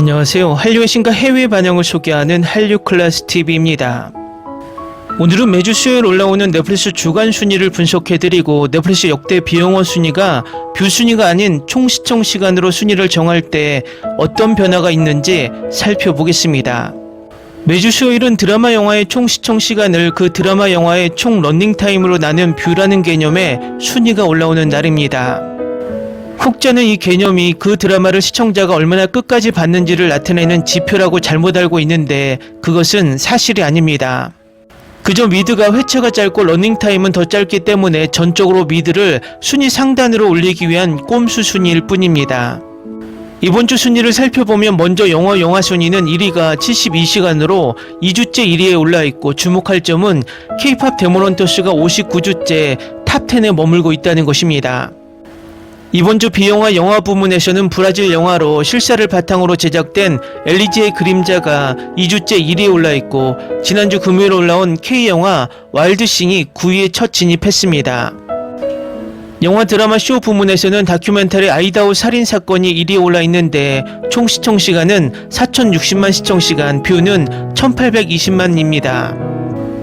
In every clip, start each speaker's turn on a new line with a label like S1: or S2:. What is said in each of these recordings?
S1: 안녕하세요. 한류의 신과 해외 반영을 소개하는 한류클래스TV입니다. 오늘은 매주 수요일 올라오는 넷플릭스 주간 순위를 분석해드리고 넷플릭스 역대 비영어 순위가 뷰 순위가 아닌 총 시청 시간으로 순위를 정할 때 어떤 변화가 있는지 살펴보겠습니다. 매주 수요일은 드라마 영화의 총 시청 시간을 그 드라마 영화의 총 런닝타임으로 나눈 뷰라는 개념의 순위가 올라오는 날입니다. 혹자는 이 개념이 그 드라마를 시청자가 얼마나 끝까지 봤는지를 나타내는 지표라고 잘못 알고 있는데 그것은 사실이 아닙니다. 그저 미드가 회차가 짧고 러닝타임은 더 짧기 때문에 전적으로 미드를 순위 상단으로 올리기 위한 꼼수 순위일 뿐입니다. 이번 주 순위를 살펴보면 먼저 영화 순위는 1위가 72시간으로 2주째 1위에 올라있고 주목할 점은 K-POP 데몬헌터스가 59주째 탑10에 머물고 있다는 것입니다. 이번 주 비영화 영화 부문에서는 브라질 영화로 실사를 바탕으로 제작된 엘리제의 그림자가 2주째 1위에 올라있고 지난주 금요일 올라온 K영화 와일드싱이 9위에 첫 진입했습니다. 영화 드라마 쇼 부문에서는 다큐멘터리 아이다호 살인사건이 1위에 올라있는데 총 시청시간은 4060만 시청시간, 뷰는 1820만입니다.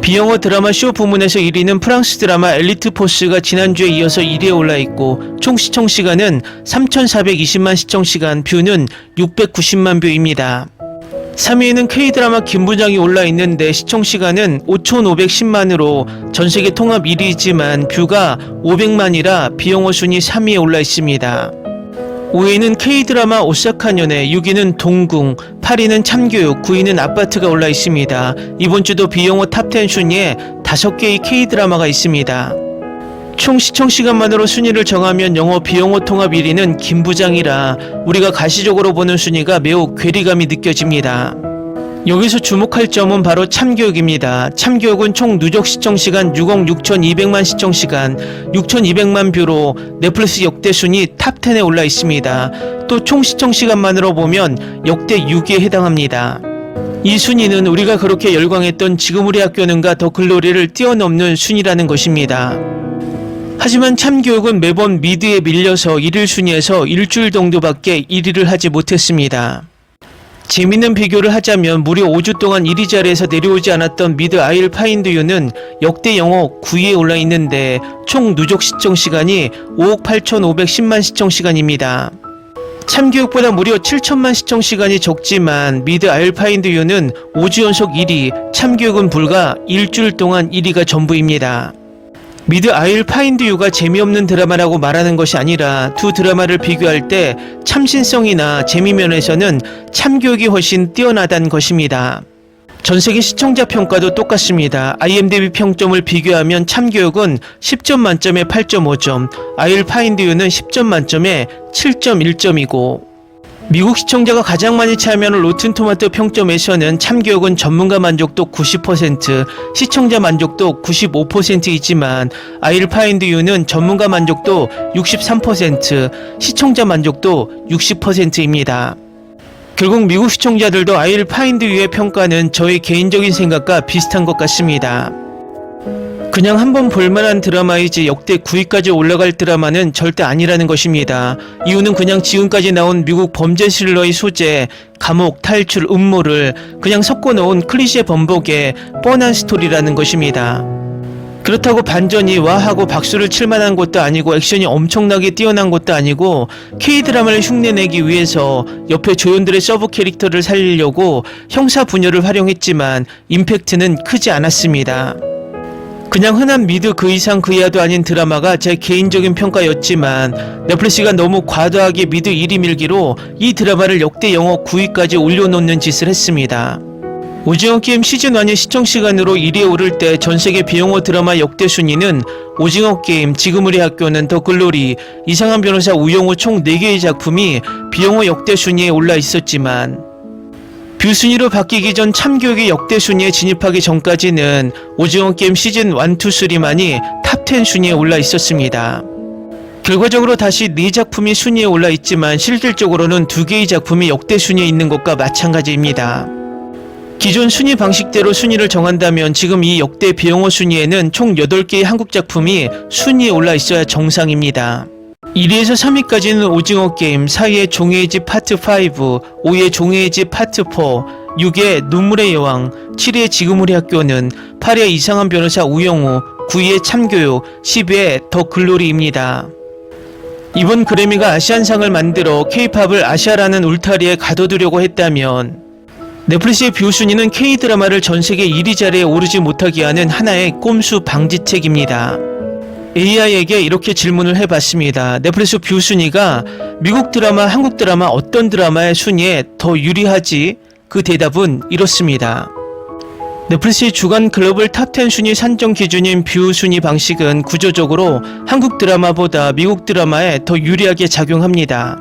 S1: 비영어 드라마 쇼 부문에서 1위는 프랑스 드라마 엘리트 포스가 지난주에 이어서 1위에 올라있고 총 시청시간은 3420만 시청시간, 뷰는 690만 뷰입니다. 3위에는 K드라마 김부장이 올라있는데 시청시간은 5510만으로 전세계 통합 1위이지만 뷰가 500만이라 비영어 순위 3위에 올라있습니다. 5위는 K드라마 오사카년에, 6위는 동궁, 8위는 참교육, 9위는 아파트가 올라있습니다. 이번 주도 비영어 탑10 순위에 5개의 K드라마가 있습니다. 총 시청시간만으로 순위를 정하면 영어 비영어 통합 1위는 김부장이라 우리가 가시적으로 보는 순위가 매우 괴리감이 느껴집니다. 여기서 주목할 점은 바로 참교육입니다. 참교육은 총 누적 시청시간 6억 6200만 시청시간, 6200만 뷰로 넷플릭스 역대 순위 탑10에 올라 있습니다. 또 총 시청시간만으로 보면 역대 6위에 해당합니다. 이 순위는 우리가 그렇게 열광했던 지금 우리 학교는가 더 글로리를 뛰어넘는 순위라는 것입니다. 하지만 참교육은 매번 미드에 밀려서 1일 순위에서 일주일 정도밖에 1위를 하지 못했습니다. 재밌는 비교를 하자면 무려 5주 동안 1위 자리에서 내려오지 않았던 미드 아이를 파인드 유는 역대 영어 9위에 올라 있는데 총 누적 시청시간이 5억 8510만 시청시간입니다. 참교육보다 무려 7천만 시청시간이 적지만 미드 아이를 파인드 유는 5주 연속 1위, 참교육은 불과 일주일 동안 1위가 전부입니다. 미드 아이를 파인드 유가 재미없는 드라마라고 말하는 것이 아니라 두 드라마를 비교할 때 참신성이나 재미면에서는 참교육이 훨씬 뛰어나다는 것입니다. 전세계 시청자 평가도 똑같습니다. IMDb 평점을 비교하면 참교육은 10점 만점에 8.5점, 아이를 파인드 유는 10점 만점에 7.1점이고 미국 시청자가 가장 많이 참여하는 로튼토마토 평점에서는 참교육은 전문가 만족도 90%, 시청자 만족도 95%이지만 아이를 파인드 유는 전문가 만족도 63%, 시청자 만족도 60%입니다. 결국 미국 시청자들도 아이를 파인드 유의 평가는 저의 개인적인 생각과 비슷한 것 같습니다. 그냥 한번 볼만한 드라마이지 역대 9위까지 올라갈 드라마는 절대 아니라는 것입니다. 이유는 그냥 지금까지 나온 미국 범죄 스릴러의 소재, 감옥, 탈출, 음모를 그냥 섞어놓은 클리셰 범벅의 뻔한 스토리라는 것입니다. 그렇다고 반전이 와하고 박수를 칠 만한 것도 아니고 액션이 엄청나게 뛰어난 것도 아니고 K드라마를 흉내내기 위해서 옆에 조연들의 서브 캐릭터를 살리려고 형사 분열을 활용했지만 임팩트는 크지 않았습니다. 그냥 흔한 미드 그 이상 그 이하도 아닌 드라마가 제 개인적인 평가였지만 넷플릭스가 너무 과도하게 미드 1위 밀기로 이 드라마를 역대 영어 9위까지 올려놓는 짓을 했습니다. 오징어 게임 시즌1의 시청시간으로 1위에 오를 때 전세계 비영어 드라마 역대 순위는 오징어 게임, 지금 우리 학교는, 더 글로리, 이상한 변호사 우영우 총 4개의 작품이 비영어 역대 순위에 올라 있었지만 뷰 순위로 바뀌기 전 참교육의 역대 순위에 진입하기 전까지는 오징어 게임 시즌 1, 2, 3만이 탑10 순위에 올라 있었습니다. 결과적으로 다시 4작품이 순위에 올라 있지만 실질적으로는 2개의 작품이 역대 순위에 있는 것과 마찬가지입니다. 기존 순위 방식대로 순위를 정한다면 지금 이 역대 비영어 순위에는 총 8개의 한국 작품이 순위에 올라 있어야 정상입니다. 1위에서 3위까지는 오징어 게임, 4위에 종이의 집 파트 5, 5위에 종이의 집 파트 4, 6위에 눈물의 여왕, 7위에 지금 우리 학교는, 8위에 이상한 변호사 우영우, 9위에 참교육, 10위에 더 글로리입니다. 이번 그래미가 아시안상을 만들어 K-팝을 아시아라는 울타리에 가둬두려고 했다면 넷플릭스의 뷰 순위는 K-드라마를 전세계 1위 자리에 오르지 못하게 하는 하나의 꼼수 방지책입니다. AI에게 이렇게 질문을 해봤습니다. 넷플릭스 뷰 순위가 미국 드라마, 한국 드라마 어떤 드라마의 순위에 더 유리하지? 그 대답은 이렇습니다. 넷플릭스의 주간 글로벌 탑10 순위 산정 기준인 뷰 순위 방식은 구조적으로 한국 드라마보다 미국 드라마에 더 유리하게 작용합니다.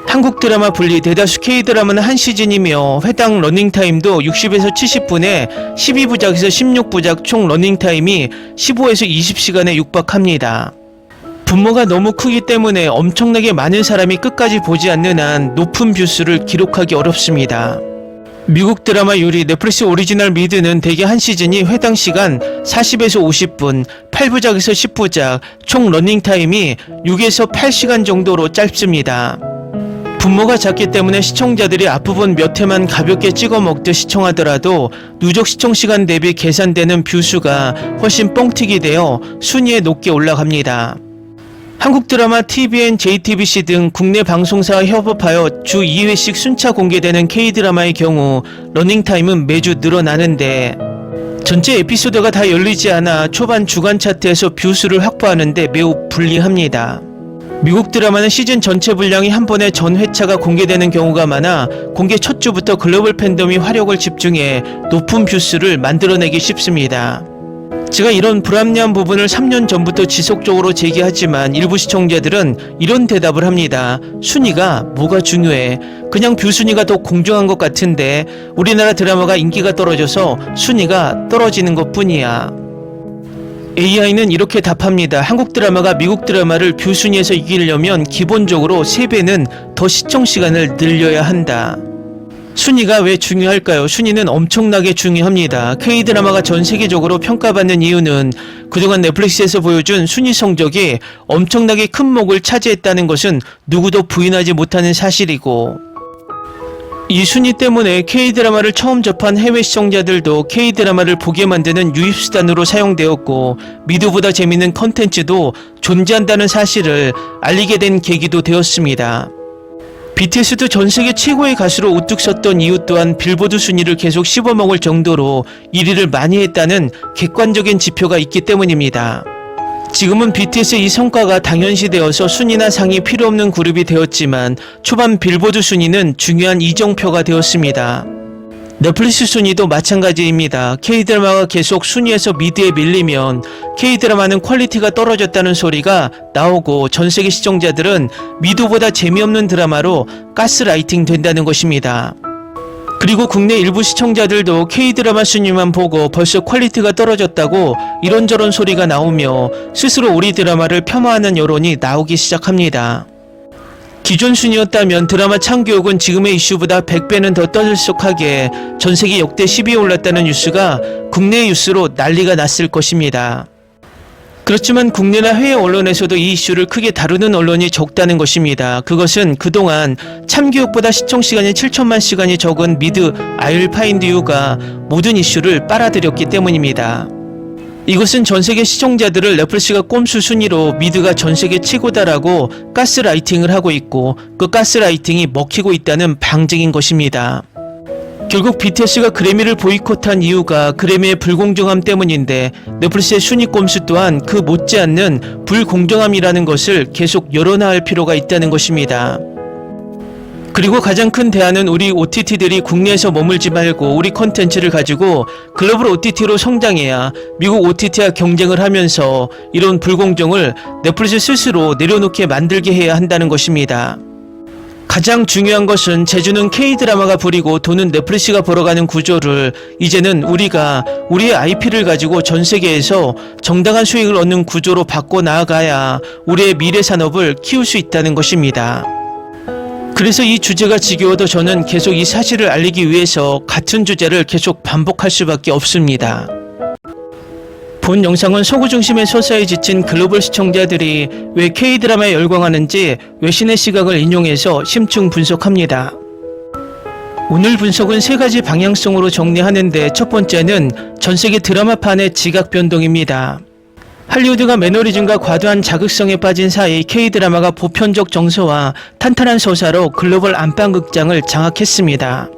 S1: 한국 드라마 분리 대다수 K-드라마는 한 시즌이며 회당 러닝타임도 60에서 70분에 12부작에서 16부작 총 러닝타임이 15에서 20시간에 육박합니다. 분모가 너무 크기 때문에 엄청나게 많은 사람이 끝까지 보지 않는 한 높은 뷰수를 기록하기 어렵습니다. 미국 드라마율이 넷플릭스 오리지널 미드는 대개 한 시즌이 회당 시간 40에서 50분, 8부작에서 10부작, 총 러닝타임이 6에서 8시간 정도로 짧습니다. 분모가 작기 때문에 시청자들이 앞부분 몇 회만 가볍게 찍어 먹듯 시청하더라도 누적 시청시간 대비 계산되는 뷰수가 훨씬 뻥튀기 되어 순위에 높게 올라갑니다. 한국 드라마 TVN, JTBC 등 국내 방송사와 협업하여 주 2회씩 순차 공개되는 K-드라마의 경우 러닝타임은 매주 늘어나는데 전체 에피소드가 다 열리지 않아 초반 주간 차트에서 뷰수를 확보하는데 매우 불리합니다. 미국 드라마는 시즌 전체 분량이 한 번에 전 회차가 공개되는 경우가 많아 공개 첫 주부터 글로벌 팬덤이 화력을 집중해 높은 뷰수를 만들어내기 쉽습니다. 제가 이런 불합리한 부분을 3년 전부터 지속적으로 제기하지만 일부 시청자들은 이런 대답을 합니다. 순위가 뭐가 중요해? 그냥 뷰 순위가 더 공정한 것 같은데 우리나라 드라마가 인기가 떨어져서 순위가 떨어지는 것 뿐이야. AI는 이렇게 답합니다. 한국 드라마가 미국 드라마를 뷰 순위에서 이기려면 기본적으로 3배는 더 시청 시간을 늘려야 한다. 순위가 왜 중요할까요? 순위는 엄청나게 중요합니다. K-드라마가 전 세계적으로 평가받는 이유는 그동안 넷플릭스에서 보여준 순위 성적이 엄청나게 큰 몫을 차지했다는 것은 누구도 부인하지 못하는 사실이고 이 순위 때문에 K-드라마를 처음 접한 해외 시청자들도 K-드라마를 보게 만드는 유입수단으로 사용되었고 미드보다 재밌는 컨텐츠도 존재한다는 사실을 알리게 된 계기도 되었습니다. BTS도 전세계 최고의 가수로 우뚝 섰던 이유 또한 빌보드 순위를 계속 씹어먹을 정도로 1위를 많이 했다는 객관적인 지표가 있기 때문입니다. 지금은 BTS의 이 성과가 당연시되어서 순위나 상이 필요 없는 그룹이 되었지만 초반 빌보드 순위는 중요한 이정표가 되었습니다. 넷플릭스 순위도 마찬가지입니다. K-드라마가 계속 순위에서 미드에 밀리면 K-드라마는 퀄리티가 떨어졌다는 소리가 나오고 전세계 시청자들은 미드보다 재미없는 드라마로 가스라이팅 된다는 것입니다. 그리고 국내 일부 시청자들도 K-드라마 순위만 보고 벌써 퀄리티가 떨어졌다고 이런저런 소리가 나오며 스스로 우리 드라마를 폄하하는 여론이 나오기 시작합니다. 기존 순위였다면 드라마 참교육은 지금의 이슈보다 100배는 더 떠들썩하게 전세계 역대 10위에 올랐다는 뉴스가 국내 뉴스로 난리가 났을 것입니다. 그렇지만 국내나 해외 언론에서도 이 이슈를 크게 다루는 언론이 적다는 것입니다. 그것은 그동안 참교육보다 시청시간이 7천만 시간이 적은 미드 I Will Find You가 모든 이슈를 빨아들였기 때문입니다. 이것은 전세계 시청자들을 넷플릭스가 꼼수 순위로 미드가 전세계 최고다라고 가스라이팅을 하고 있고 그 가스라이팅이 먹히고 있다는 방증인 것입니다. 결국 BTS가 그래미를 보이콧한 이유가 그래미의 불공정함 때문인데 넷플릭스의 순위 꼼수 또한 그 못지않는 불공정함이라는 것을 계속 열어놔야 할 필요가 있다는 것입니다. 그리고 가장 큰 대안은 우리 OTT들이 국내에서 머물지 말고 우리 컨텐츠를 가지고 글로벌 OTT로 성장해야 미국 OTT와 경쟁을 하면서 이런 불공정을 넷플릭스 스스로 내려놓게 만들게 해야 한다는 것입니다. 가장 중요한 것은 제주는 K-드라마가 부리고 돈은 넷플릭스가 벌어가는 구조를 이제는 우리가 우리의 IP를 가지고 전 세계에서 정당한 수익을 얻는 구조로 바꿔 나아가야 우리의 미래 산업을 키울 수 있다는 것입니다. 그래서 이 주제가 지겨워도 저는 계속 이 사실을 알리기 위해서 같은 주제를 계속 반복할 수밖에 없습니다. 본 영상은 서구 중심의 서사에 지친 글로벌 시청자들이 왜 K-드라마에 열광하는지 외신의 시각을 인용해서 심층 분석합니다. 오늘 분석은 세 가지 방향성으로 정리하는데 첫 번째는 전세계 드라마판의 지각 변동입니다. 할리우드가 매너리즘과 과도한 자극성에 빠진 사이 K-드라마가 보편적 정서와 탄탄한 서사로 글로벌 안방극장을 장악했습니다.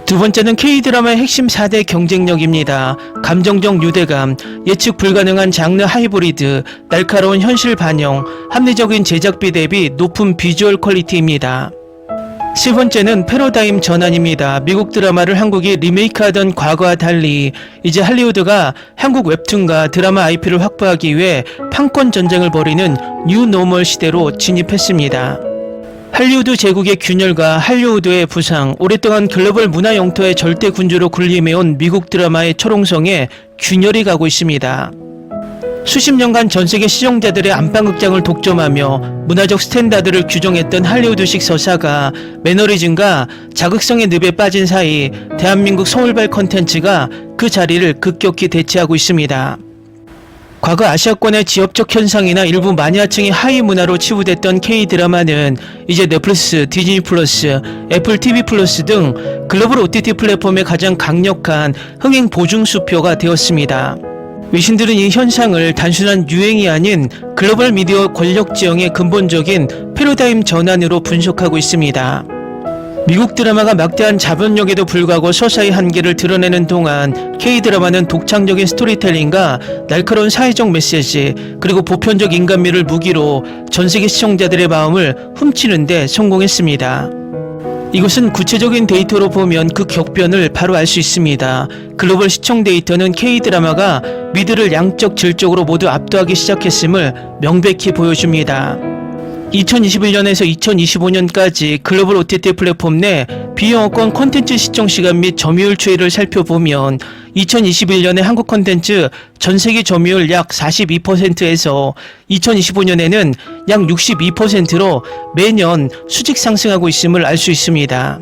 S1: 두 번째는 K-드라마의 핵심 4대 경쟁력입니다. 감정적 유대감, 예측 불가능한 장르 하이브리드, 날카로운 현실 반영, 합리적인 제작비 대비 높은 비주얼 퀄리티입니다. 세 번째는 패러다임 전환입니다. 미국 드라마를 한국이 리메이크하던 과거와 달리 이제 할리우드가 한국 웹툰과 드라마 IP를 확보하기 위해 판권 전쟁을 벌이는 뉴 노멀 시대로 진입했습니다. 할리우드 제국의 균열과 할리우드의 부상, 오랫동안 글로벌 문화 영토의 절대 군주로 군림해온 미국 드라마의 초롱성에 균열이 가고 있습니다. 수십 년간 전세계 시청자들의 안방극장을 독점하며 문화적 스탠다드를 규정했던 할리우드식 서사가 매너리즘과 자극성의 늪에 빠진 사이 대한민국 서울발 컨텐츠가 그 자리를 급격히 대체하고 있습니다. 과거 아시아권의 지역적 현상이나 일부 마니아층의 하위 문화로 치부됐던 K-드라마는 이제 넷플릭스, 디즈니 플러스, 애플 TV 플러스 등 글로벌 OTT 플랫폼의 가장 강력한 흥행 보증 수표가 되었습니다. 외신들은 이 현상을 단순한 유행이 아닌 글로벌 미디어 권력 지형의 근본적인 패러다임 전환으로 분석하고 있습니다. 미국 드라마가 막대한 자본력에도 불구하고 서사의 한계를 드러내는 동안 K-드라마는 독창적인 스토리텔링과 날카로운 사회적 메시지 그리고 보편적 인간미를 무기로 전세계 시청자들의 마음을 훔치는 데 성공했습니다. 이것은 구체적인 데이터로 보면 그 격변을 바로 알 수 있습니다. 글로벌 시청 데이터는 K-드라마가 미드를 양적 질적으로 모두 압도하기 시작했음을 명백히 보여줍니다. 2021년에서 2025년까지 글로벌 OTT 플랫폼 내 비영어권 콘텐츠 시청 시간 및 점유율 추이를 살펴보면 2021년에 한국 콘텐츠 전세계 점유율 약 42%에서 2025년에는 약 62%로 매년 수직 상승하고 있음을 알 수 있습니다.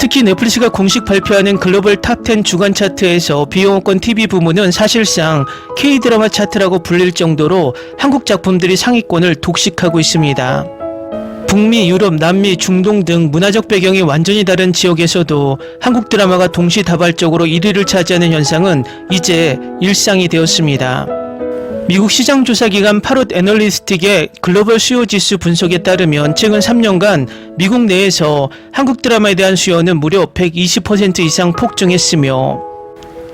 S1: 특히 넷플릭스가 공식 발표하는 글로벌 탑10 주간 차트에서 비영어권 TV 부문은 사실상 K-드라마 차트라고 불릴 정도로 한국 작품들이 상위권을 독식하고 있습니다. 북미, 유럽, 남미, 중동 등 문화적 배경이 완전히 다른 지역에서도 한국 드라마가 동시다발적으로 1위를 차지하는 현상은 이제 일상이 되었습니다. 미국 시장조사기관 파롯 애널리스틱의 글로벌 수요지수 분석에 따르면 최근 3년간 미국 내에서 한국 드라마에 대한 수요는 무려 120% 이상 폭증했으며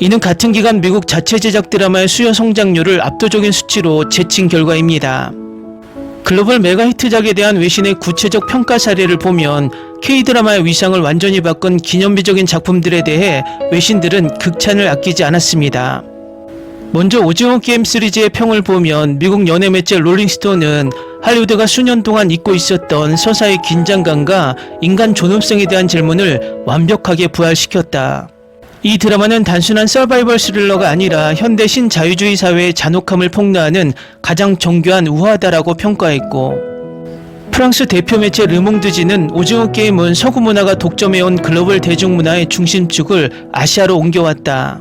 S1: 이는 같은 기간 미국 자체 제작 드라마의 수요 성장률을 압도적인 수치로 제친 결과입니다. 글로벌 메가히트작에 대한 외신의 구체적 평가 사례를 보면 K-드라마의 위상을 완전히 바꾼 기념비적인 작품들에 대해 외신들은 극찬을 아끼지 않았습니다. 먼저 오징어 게임 시리즈의 평을 보면 미국 연예 매체 롤링스톤은 할리우드가 수년 동안 잊고 있었던 서사의 긴장감과 인간 존엄성에 대한 질문을 완벽하게 부활시켰다. 이 드라마는 단순한 서바이벌 스릴러가 아니라 현대 신자유주의 사회의 잔혹함을 폭로하는 가장 정교한 우화다라고 평가했고 프랑스 대표 매체 르몽드지는 오징어 게임은 서구 문화가 독점해온 글로벌 대중문화의 중심축을 아시아로 옮겨왔다.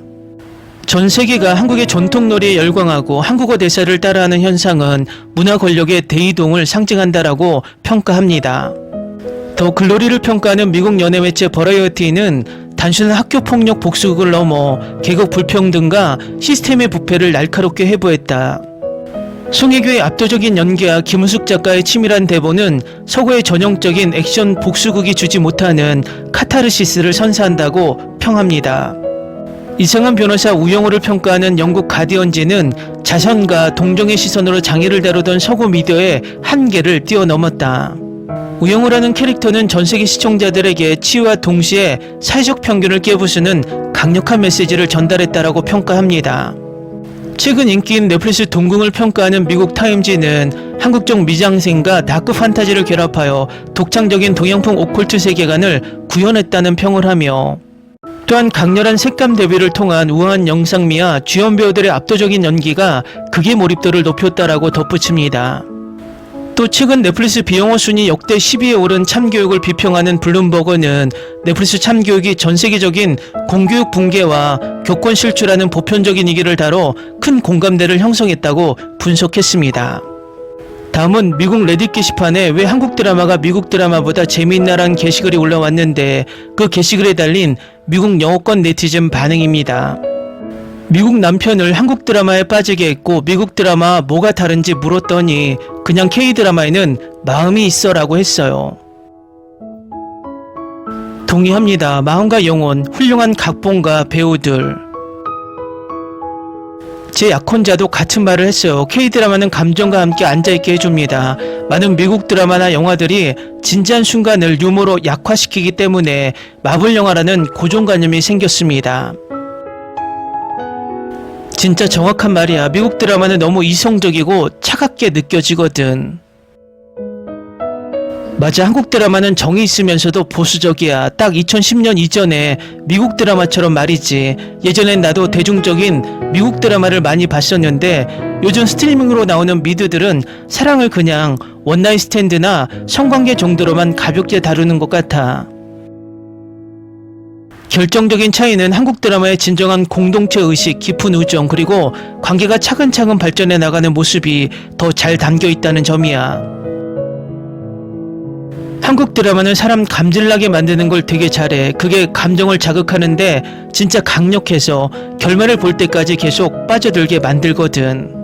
S1: 전 세계가 한국의 전통놀이에 열광하고 한국어 대사를 따라하는 현상은 문화 권력의 대이동을 상징한다라고 평가합니다. 더 글로리를 평가하는 미국 연예 매체 버라이어티는 단순한 학교 폭력 복수극을 넘어 계급 불평등과 시스템의 부패를 날카롭게 해부했다. 송혜교의 압도적인 연기와 김은숙 작가의 치밀한 대본은 서구의 전형적인 액션 복수극이 주지 못하는 카타르시스를 선사한다고 평합니다. 이상한 변호사 우영우를 평가하는 영국 가디언지는 자선과 동정의 시선으로 장애를 다루던 서구 미디어의 한계를 뛰어넘었다. 우영우라는 캐릭터는 전세계 시청자들에게 치유와 동시에 사회적 편견을 깨부수는 강력한 메시지를 전달했다라고 평가합니다. 최근 인기인 넷플릭스 동궁을 평가하는 미국 타임지는 한국적 미장센과 다크 판타지를 결합하여 독창적인 동양풍 오컬트 세계관을 구현했다는 평을 하며 또한 강렬한 색감 대비를 통한 우아한 영상미와 주연 배우들의 압도적인 연기가 극의 몰입도를 높였다라고 덧붙입니다. 또 최근 넷플릭스 비영어 순위 역대 10위에 오른 참교육을 비평하는 블룸버그는 넷플릭스 참교육이 전세계적인 공교육 붕괴와 교권 실추라는 보편적인 위기를 다뤄 큰 공감대를 형성했다고 분석했습니다. 다음은 미국 레딧 게시판에 왜 한국 드라마가 미국 드라마보다 재미있나라는 게시글이 올라왔는데 그 게시글에 달린 미국 영어권 네티즌 반응입니다. 미국 남편을 한국 드라마에 빠지게 했고 미국 드라마와 뭐가 다른지 물었더니 그냥 K드라마에는 마음이 있어 라고 했어요. 동의합니다. 마음과 영혼, 훌륭한 각본가 배우들. 제 약혼자도 같은 말을 했어요. K드라마는 감정과 함께 앉아있게 해줍니다. 많은 미국 드라마나 영화들이 진지한 순간을 유머로 약화시키기 때문에 마블 영화라는 고정관념이 생겼습니다. 진짜 정확한 말이야. 미국 드라마는 너무 이성적이고 차갑게 느껴지거든. 맞아, 한국 드라마는 정이 있으면서도 보수적이야. 딱 2010년 이전에 미국 드라마처럼 말이지. 예전엔 나도 대중적인 미국 드라마를 많이 봤었는데 요즘 스트리밍으로 나오는 미드들은 사랑을 그냥 원나잇 스탠드나 성관계 정도로만 가볍게 다루는 것 같아. 결정적인 차이는 한국 드라마의 진정한 공동체 의식, 깊은 우정, 그리고 관계가 차근차근 발전해 나가는 모습이 더 잘 담겨 있다는 점이야. 한국 드라마는 사람 감질나게 만드는 걸 되게 잘해. 그게 감정을 자극하는데 진짜 강력해서 결말을 볼 때까지 계속 빠져들게 만들거든.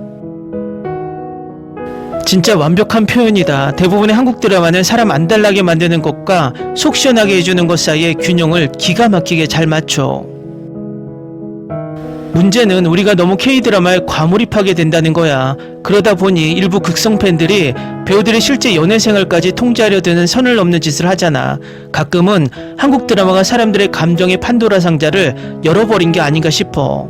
S1: 진짜 완벽한 표현이다. 대부분의 한국 드라마는 사람 안달나게 만드는 것과 속 시원하게 해주는 것 사이의 균형을 기가 막히게 잘 맞춰. 문제는 우리가 너무 K드라마에 과몰입하게 된다는 거야. 그러다 보니 일부 극성 팬들이 배우들의 실제 연애 생활까지 통제하려 드는 선을 넘는 짓을 하잖아. 가끔은 한국 드라마가 사람들의 감정의 판도라 상자를 열어버린 게 아닌가 싶어.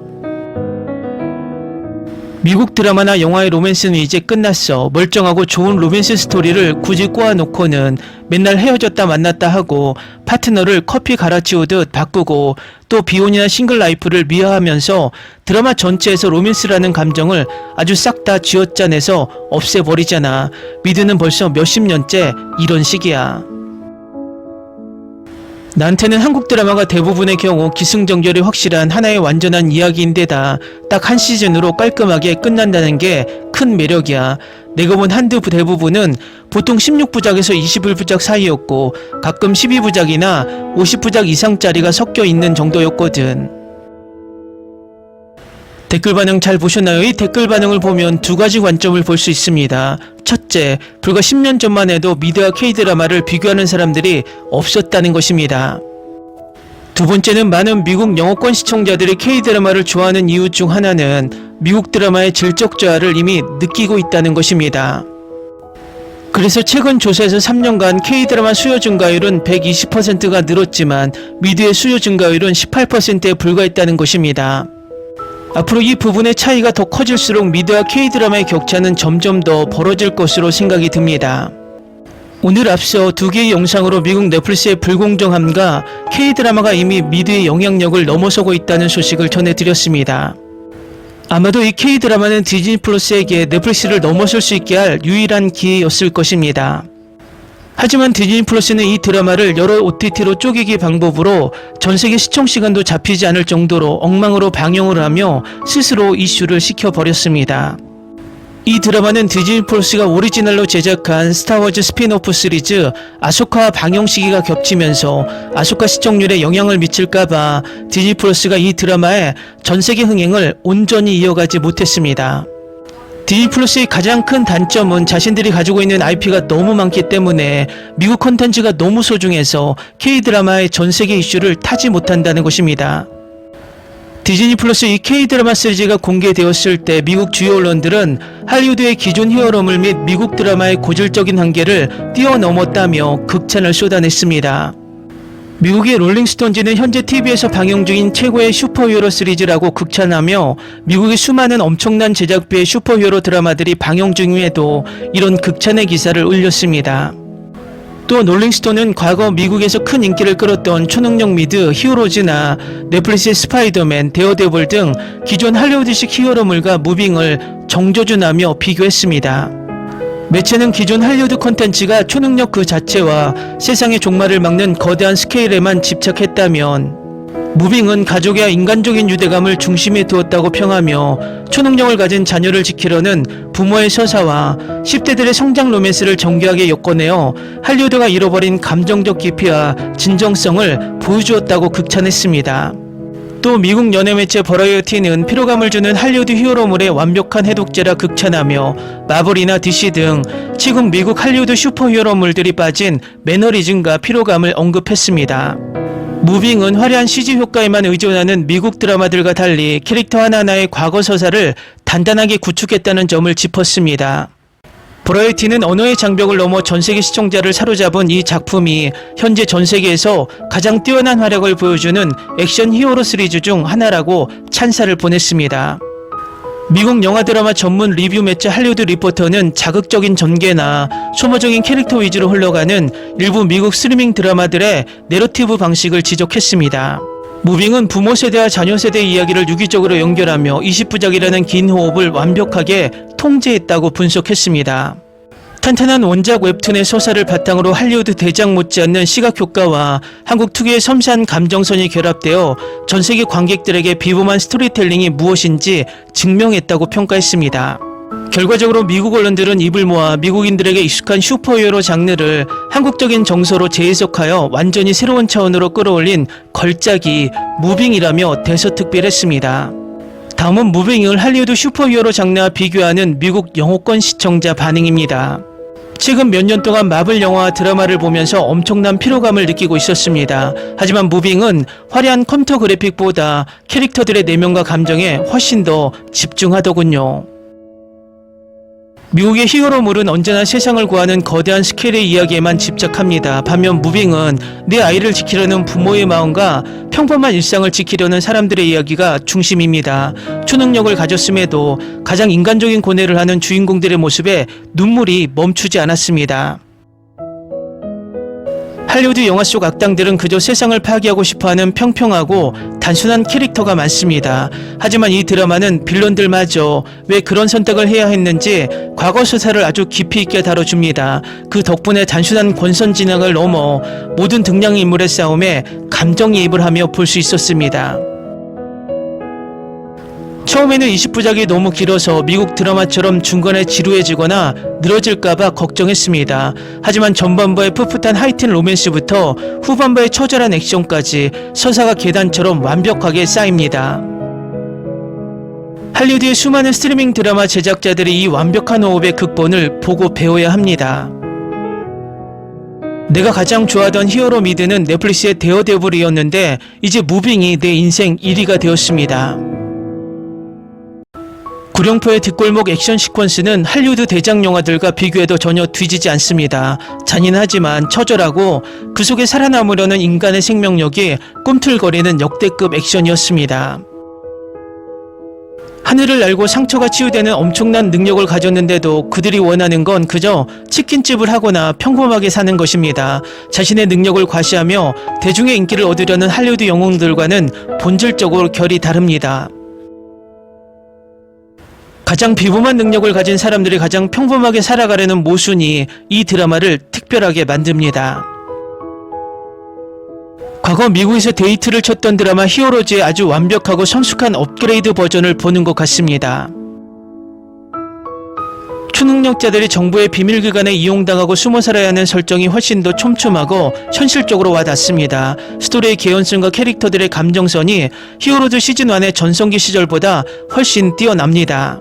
S1: 미국 드라마나 영화의 로맨스는 이제 끝났어. 멀쩡하고 좋은 로맨스 스토리를 굳이 꼬아놓고는 맨날 헤어졌다 만났다 하고 파트너를 커피 갈아치우듯 바꾸고 또 비혼이나 싱글 라이프를 미화하면서 드라마 전체에서 로맨스라는 감정을 아주 싹 다 쥐어짜내서 없애버리잖아. 미드는 벌써 몇십 년째 이런 식이야. 나한테는 한국 드라마가 대부분의 경우 기승전결이 확실한 하나의 완전한 이야기인데다 딱 한 시즌으로 깔끔하게 끝난다는 게 큰 매력이야. 내가 본 한두 대부분은 보통 16부작에서 21부작 사이였고 가끔 12부작이나 50부작 이상짜리가 섞여 있는 정도였거든. 댓글 반응 잘 보셨나요? 이 댓글 반응을 보면 두 가지 관점을 볼 수 있습니다. 첫째, 불과 10년 전만 해도 미드와 K드라마를 비교하는 사람들이 없었다는 것입니다. 두 번째는 많은 미국 영어권 시청자들이 K드라마를 좋아하는 이유 중 하나는 미국 드라마의 질적 저하를 이미 느끼고 있다는 것입니다. 그래서 최근 조사에서 3년간 K드라마 수요 증가율은 120%가 늘었지만 미드의 수요 증가율은 18%에 불과했다는 것입니다. 앞으로 이 부분의 차이가 더 커질수록 미드와 K드라마의 격차는 점점 더 벌어질 것으로 생각이 듭니다. 오늘 앞서 두 개의 영상으로 미국 넷플릭스의 불공정함과 K드라마가 이미 미드의 영향력을 넘어서고 있다는 소식을 전해드렸습니다. 아마도 이 K드라마는 디즈니 플러스에게 넷플릭스를 넘어설 수 있게 할 유일한 기회였을 것입니다. 하지만 디즈니 플러스는 이 드라마를 여러 OTT로 쪼개기 방법으로 전세계 시청시간도 잡히지 않을 정도로 엉망으로 방영을 하며 스스로 이슈를 시켜버렸습니다. 이 드라마는 디즈니 플러스가 오리지널로 제작한 스타워즈 스핀오프 시리즈 아소카 방영 시기가 겹치면서 아소카 시청률에 영향을 미칠까봐 디즈니 플러스가 이 드라마의 전세계 흥행을 온전히 이어가지 못했습니다. 디즈니 플러스의 가장 큰 단점은 자신들이 가지고 있는 IP가 너무 많기 때문에 미국 콘텐츠가 너무 소중해서 K드라마의 전세계 이슈를 타지 못한다는 것입니다. 디즈니 플러스 이 K드라마 시리즈가 공개되었을 때 미국 주요 언론들은 할리우드의 기존 히어로물 및 미국 드라마의 고질적인 한계를 뛰어넘었다며 극찬을 쏟아냈습니다. 미국의 롤링스톤즈는 현재 TV에서 방영 중인 최고의 슈퍼히어로 시리즈라고 극찬하며 미국의 수많은 엄청난 제작비의 슈퍼히어로 드라마들이 방영 중임에도 이런 극찬의 기사를 올렸습니다. 또 롤링스톤은 과거 미국에서 큰 인기를 끌었던 초능력 미드 히어로즈나 넷플릭스의 스파이더맨, 데어데블 등 기존 할리우드식 히어로물과 무빙을 정조준하며 비교했습니다. 매체는 기존 할리우드 콘텐츠가 초능력 그 자체와 세상의 종말을 막는 거대한 스케일에만 집착했다면, 무빙은 가족의 인간적인 유대감을 중심에 두었다고 평하며 초능력을 가진 자녀를 지키려는 부모의 서사와 10대들의 성장 로맨스를 정교하게 엮어내어 할리우드가 잃어버린 감정적 깊이와 진정성을 보여주었다고 극찬했습니다. 또 미국 연예 매체 버라이어티는 피로감을 주는 할리우드 히어로물의 완벽한 해독제라 극찬하며 마블이나 DC 등 지금 미국 할리우드 슈퍼히어로물들이 빠진 매너리즘과 피로감을 언급했습니다. 무빙은 화려한 CG 효과에만 의존하는 미국 드라마들과 달리 캐릭터 하나하나의 과거 서사를 단단하게 구축했다는 점을 짚었습니다. 버라이어티는 언어의 장벽을 넘어 전세계 시청자를 사로잡은 이 작품이 현재 전세계에서 가장 뛰어난 활약을 보여주는 액션 히어로 시리즈 중 하나라고 찬사를 보냈습니다. 미국 영화 드라마 전문 리뷰 매체 할리우드 리포터는 자극적인 전개나 소모적인 캐릭터 위주로 흘러가는 일부 미국 스트리밍 드라마들의 내러티브 방식을 지적했습니다. 무빙은 부모 세대와 자녀 세대의 이야기를 유기적으로 연결하며 20부작이라는 긴 호흡을 완벽하게 통제했다고 분석했습니다. 탄탄한 원작 웹툰의 서사를 바탕으로 할리우드 대작 못지않는 시각효과와 한국 특유의 섬세한 감정선이 결합되어 전세계 관객들에게 비범한 스토리텔링이 무엇인지 증명했다고 평가했습니다. 결과적으로 미국 언론들은 입을 모아 미국인들에게 익숙한 슈퍼히어로 장르를 한국적인 정서로 재해석하여 완전히 새로운 차원으로 끌어올린 걸작이 무빙이라며 대서특필했습니다. 다음은 무빙을 할리우드 슈퍼히어로 장르와 비교하는 미국 영어권 시청자 반응입니다. 최근 몇 년 동안 마블 영화와 드라마를 보면서 엄청난 피로감을 느끼고 있었습니다. 하지만 무빙은 화려한 컴퓨터 그래픽보다 캐릭터들의 내면과 감정에 훨씬 더 집중하더군요. 미국의 히어로물은 언제나 세상을 구하는 거대한 스케일의 이야기에만 집착합니다. 반면 무빙은 내 아이를 지키려는 부모의 마음과 평범한 일상을 지키려는 사람들의 이야기가 중심입니다. 초능력을 가졌음에도 가장 인간적인 고뇌를 하는 주인공들의 모습에 눈물이 멈추지 않았습니다. 할리우드 영화 속 악당들은 그저 세상을 파괴하고 싶어하는 평평하고 단순한 캐릭터가 많습니다. 하지만 이 드라마는 빌런들마저 왜 그런 선택을 해야 했는지 과거 서사를 아주 깊이 있게 다뤄줍니다. 그 덕분에 단순한 권선징악을 넘어 모든 등장인물의 싸움에 감정이입을 하며 볼 수 있었습니다. 처음에는 20부작이 너무 길어서 미국 드라마처럼 중간에 지루해지거나 늘어질까봐 걱정했습니다. 하지만 전반부의 풋풋한 하이틴 로맨스부터 후반부의 처절한 액션까지 서사가 계단처럼 완벽하게 쌓입니다. 할리우드의 수많은 스트리밍 드라마 제작자들이 이 완벽한 호흡의 극본을 보고 배워야 합니다. 내가 가장 좋아하던 히어로 미드는 넷플릭스의 데어데블이었는데 이제 무빙이 내 인생 1위가 되었습니다. 구룡포의 뒷골목 액션 시퀀스는 할리우드 대작 영화들과 비교해도 전혀 뒤지지 않습니다. 잔인하지만 처절하고 그 속에 살아남으려는 인간의 생명력이 꿈틀거리는 역대급 액션이었습니다. 하늘을 날고 상처가 치유되는 엄청난 능력을 가졌는데도 그들이 원하는 건 그저 치킨집을 하거나 평범하게 사는 것입니다. 자신의 능력을 과시하며 대중의 인기를 얻으려는 할리우드 영웅들과는 본질적으로 결이 다릅니다. 가장 비범한 능력을 가진 사람들이 가장 평범하게 살아가려는 모순이 이 드라마를 특별하게 만듭니다. 과거 미국에서 데이트를 쳤던 드라마 히어로즈의 아주 완벽하고 성숙한 업그레이드 버전을 보는 것 같습니다. 초능력자들이 정부의 비밀기관에 이용당하고 숨어 살아야 하는 설정이 훨씬 더 촘촘하고 현실적으로 와닿습니다. 스토리의 개연성과 캐릭터들의 감정선이 히어로즈 시즌1의 전성기 시절보다 훨씬 뛰어납니다.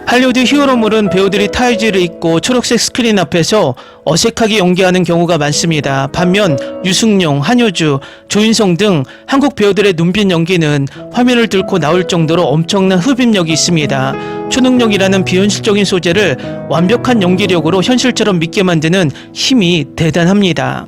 S1: 할리우드 히어로물은 배우들이 타이즈를 입고 초록색 스크린 앞에서 어색하게 연기하는 경우가 많습니다. 반면 유승용, 한효주, 조인성 등 한국 배우들의 눈빛 연기는 화면을 뚫고 나올 정도로 엄청난 흡입력이 있습니다. 초능력이라는 비현실적인 소재를 완벽한 연기력으로 현실처럼 믿게 만드는 힘이 대단합니다.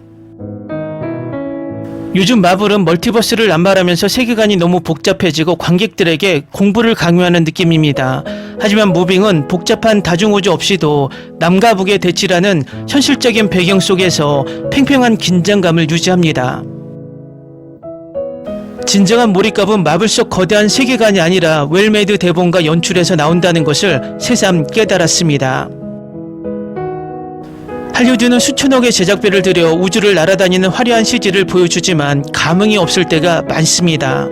S1: 요즘 마블은 멀티버스를 남발하면서 세계관이 너무 복잡해지고 관객들에게 공부를 강요하는 느낌입니다. 하지만 무빙은 복잡한 다중우주 없이도 남과 북의 대치라는 현실적인 배경 속에서 팽팽한 긴장감을 유지합니다. 진정한 몰입감은 마블 속 거대한 세계관이 아니라 웰메이드 대본과 연출에서 나온다는 것을 새삼 깨달았습니다. 할리우드는 수천억의 제작비를 들여 우주를 날아다니는 화려한 CG를 보여주지만 감흥이 없을 때가 많습니다.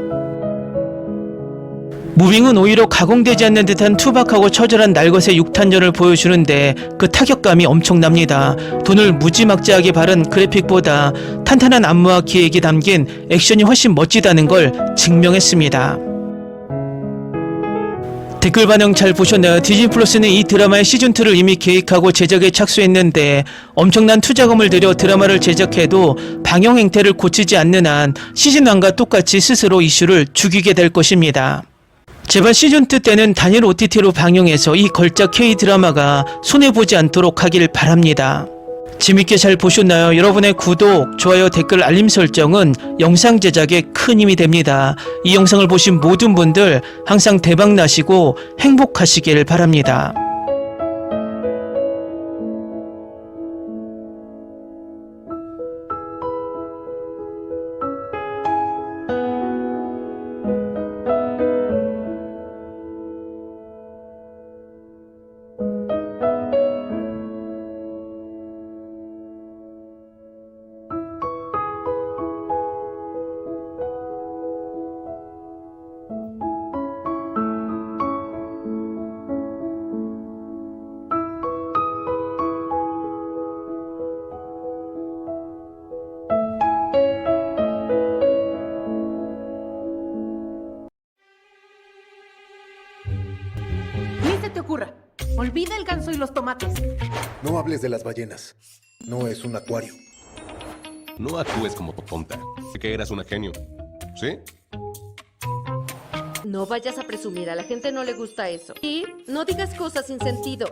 S1: 무빙은 오히려 가공되지 않는 듯한 투박하고 처절한 날것의 육탄전을 보여주는데 그 타격감이 엄청납니다. 돈을 무지막지하게 바른 그래픽보다 탄탄한 안무와 기획이 담긴 액션이 훨씬 멋지다는 걸 증명했습니다. 댓글 반응 잘 보셨나요? 디즈니 플러스는 이 드라마의 시즌2를 이미 계획하고 제작에 착수했는데 엄청난 투자금을 들여 드라마를 제작해도 방영 행태를 고치지 않는 한 시즌1과 똑같이 스스로 이슈를 죽이게 될 것입니다. 제발 시즌2 때는 단일 OTT로 방영해서 이 걸작 K-드라마가 손해보지 않도록 하길 바랍니다. 재밌게 잘 보셨나요? 여러분의 구독, 좋아요, 댓글, 알림 설정은 영상 제작에 큰 힘이 됩니다. 이 영상을 보신 모든 분들 항상 대박 나시고 행복하시길 바랍니다.
S2: Ni se te ocurra. Olvida el ganso y los tomates.
S3: No hables de las ballenas. No es un acuario.
S4: No actúes como tonta. Sé que eras una genio. ¿Sí?
S5: No vayas a presumir, a la gente no le gusta eso. Y no digas cosas sin sentido.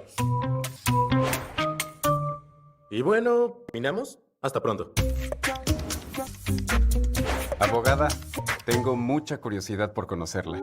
S6: Y bueno, ¿terminamos? Hasta pronto.
S7: Abogada, tengo mucha curiosidad por conocerla.